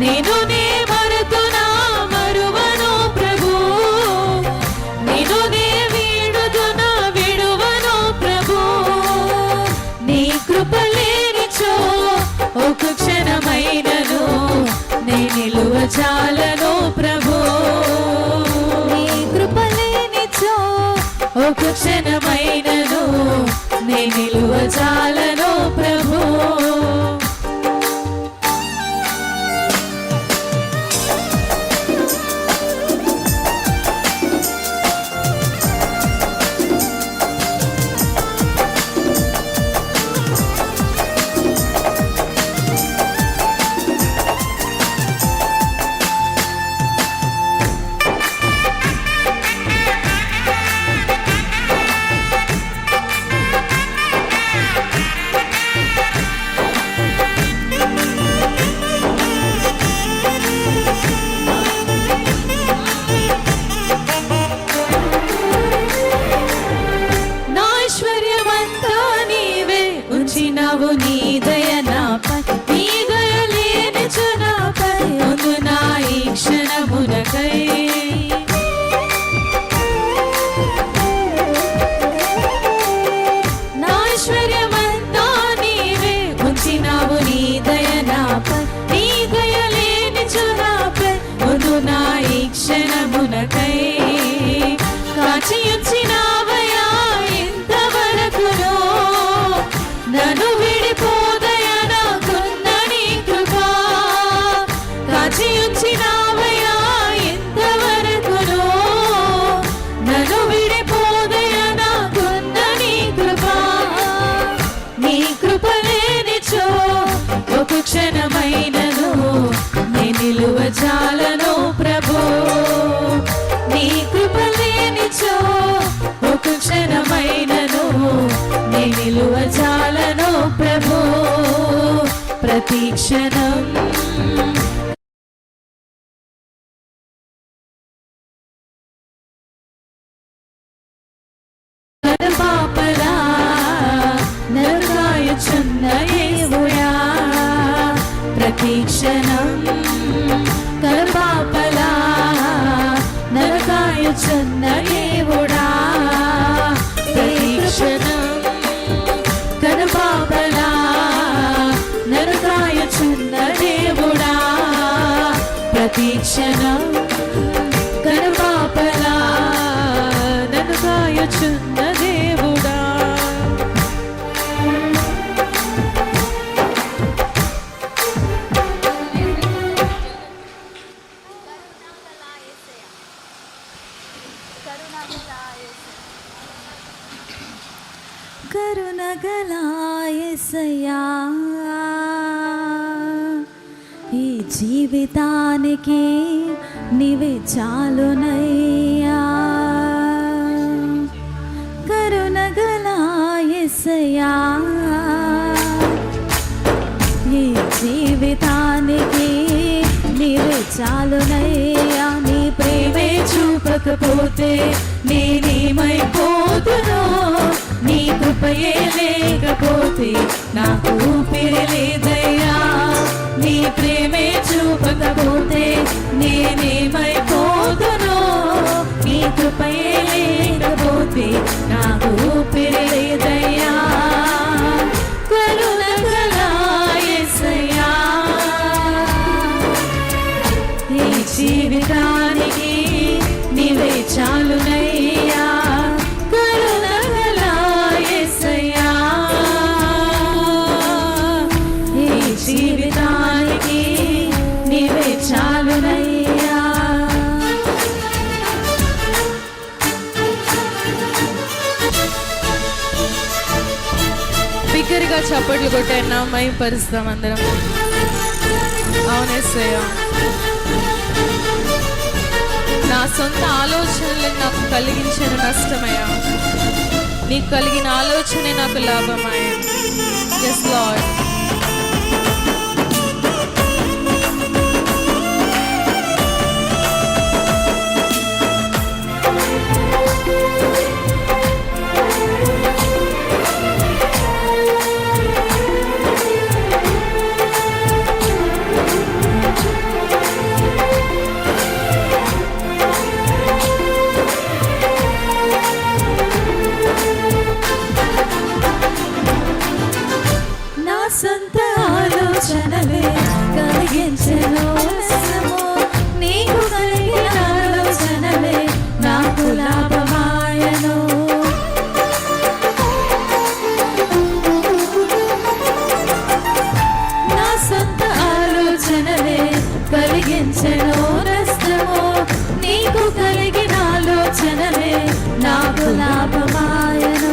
నేను నే మరుతునా మరువను ప్రభు, నేను నే వీడుదునా విడువను ప్రభు. నీ కృప లేనిచో ఒక క్షణమైనను నే నిలువ చాలను ప్రభు. నీ కృప లేనిచో ఒక క్షణమైనను నే నిలువ చాలను ప్రభు. నీ దయ నాపై, నీ దయ లేనిచో నాపై ఉందు నా ఈ క్షణమునకై. నా ఐశ్వర్యమంతా నీవే ఉంచినావు నీ దయ నాపై, నీ దయ లేనిచో నాపై ఉందు నా ఈ క్షణమునకై. కాచి ఉంచినావయా ఇంతవరకునో, నన్ను విడిపోదయా నాకున్న నీ కృపా. కాచి ఉంచినావయా ఇంతవరకునో, నన్ను విడిపోదయా నాకున్న నీ కృపా. నీ కృప లేనిచో ఒక క్షణమైనను నే నిలువ చాలను ప్రభు. నీ కృప లేనిచో ఒక క్షణమైనను నే నిలువ చాలను ప్రభు. ప్రతి క్షణం పాపలా నరకాయుచున్న యేసుయా. ప్రతి క్షణం కరపాపలా నరకాయుచున్న యేసుడా. ప్రతి క్షణం కరపాపలా నరకాయుచున్న దేవుడా. ప్రతి క్షణం కరపాపలా నరకాయుచున్న దేవుడా. కరుణగల యేసయ్యా, ఈ జీవితానికి నీవే చాలునయ్యా. కరుణగల యేసయ్యా, ఈ జీవితానికి నీవే చాలునయ్యా. నీ ప్రేమే చూపకపోతే నేనేమైపోతునో, నీ కృపయే లేకపోతే నాకు ఊపిరి లేదయ్యా. నీ ప్రేమే చూపకపోతే నేనేమైపోతునో, నీ కృపయే లేకపోతే నాకు ఊపిరి లేదయ్యా. కరుణగల యేసయ్యా, ఈ జీవితానికి నీవే చాలునయ్యా. కరుణగల యేసయ్యా, ఈ జీవితానికి నీవే చాలునయ్యా. బిగ్గరగా చప్పట్లు కొట్టైనా మైపరుస్తాం అందరం. అవునేసయ్యా, నా సొంత ఆలోచనలు నాకు కలిగించిన నష్టమయ్యా, నీకు కలిగిన ఆలోచనే నాకు లాభమయ్యా. Yes lord. సొంత ఆలోచనలే కలిగించెను నష్టము, నీకు కలిగిన ఆలోచనలే నాకు లాభమాయను. నా సొంత ఆలోచనలే కలిగించెను నష్టము, నీకు కలిగిన ఆలోచనలే నాకు లాభమాయను.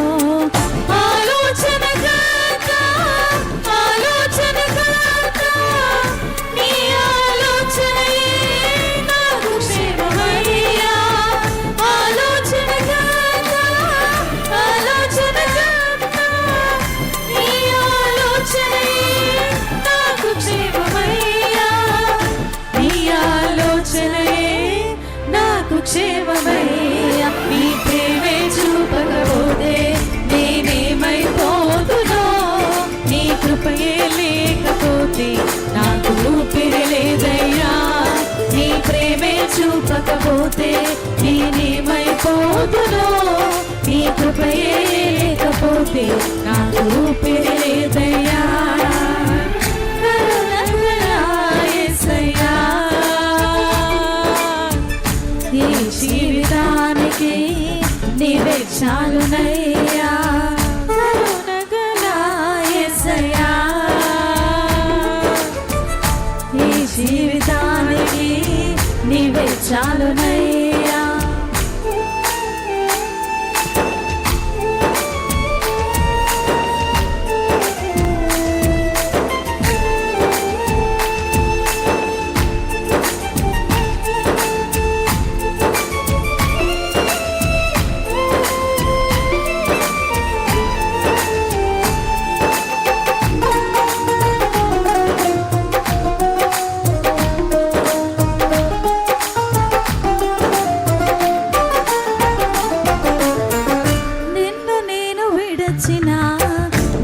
క్షేమమయ్యా నీ ప్రేమే చూపకపోతే నేనేమైపోతునో, నీ కృపయే లేకపోతే నాకు ఊపిరి లేదయ్యా. నీ ప్రేమే చూపకపోతే నేనేమైపోతునో, నీ కృపయే లేకపోతే నాకు ఊపిరి లేదయ్యా. ఈ జీవితానికి నీవే చాలునయ్యా, కరుణగల యేసయ్యా. ఈ జీవితానికి నీవే చాలునయ్యా.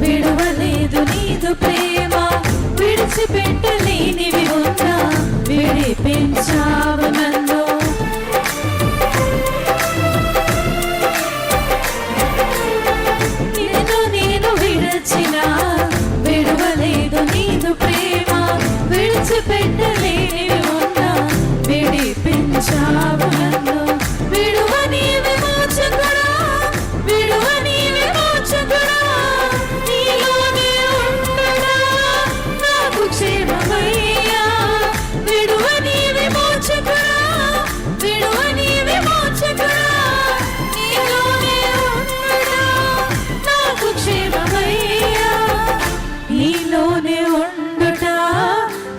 విడువలేదు నీదు ప్రేమ, విడిచిపెట్టలేనివి ఉన్నా విడిపించావు నన్ను. నిన్ను నేను విడచిన విడువలేదు నీదు ప్రేమ, విడిచిపెట్టలేనివి ఉన్నా విడిపించావు నన్ను. విడువని విమోచకుడా, విడువని విమోచకుడా, నీలోనే ఉండగా నాకు క్షేమమయ్యా. విడువని విమోచకుడా, విడువని విమోచకుడా, నీలోనే ఉండగా నాకు క్షేమమయ్యా. నీలోనే ఉండుట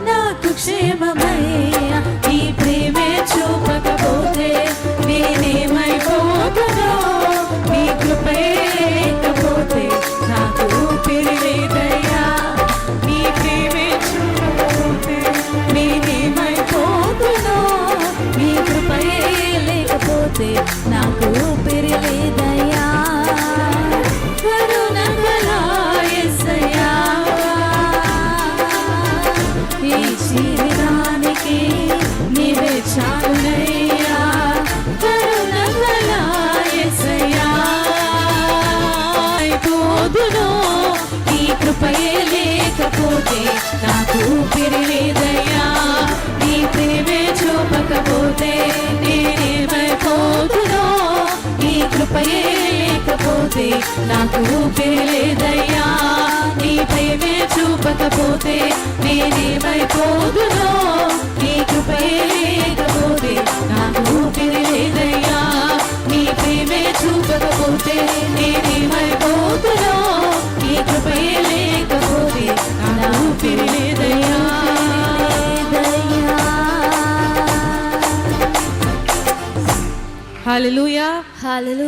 నాకు క్షేమమయ్యా. నీ ప్రేమే చూపకపోతే నేనేమైపోతునో, నీ కృపయే లేకపోతే నాకు ఊపిరి లేదయ్యా. నీ ప్రేమే చూపకపోతే నేనేమైపోతునో, నీ కృపయే లేకపోతే నాకు ఊపిరి లేదయ్యా. కరుణగల యేసయ్యా, ఈ జీవితానికి నీవే చాలునయ్యా. కరుణగల యేసయ్యా, అయిపోదునో, నీ కృపయే లేకపోతే నాకు ఊపిరి లేదయ్యా. నీ ప్రేమే చూపకపోతే నేనేమైపోదునో, నీ కృపయే లేకపోతే నాకు ఊపిరి లేదయ్యా. నీ ప్రేమే చూపకపోతే నేనేమైపోదునో, నీ కృపయే లేకపోతే నాకు ఊపిరి లేదయ్యా. నీ ప్రేమే చూపకపోతే నేనేమైపోతునో, నీ కృపయే లేకపోతే నా ఊపిరి లేదయ్యా. హల్లెలూయా, హల్లెలూయా.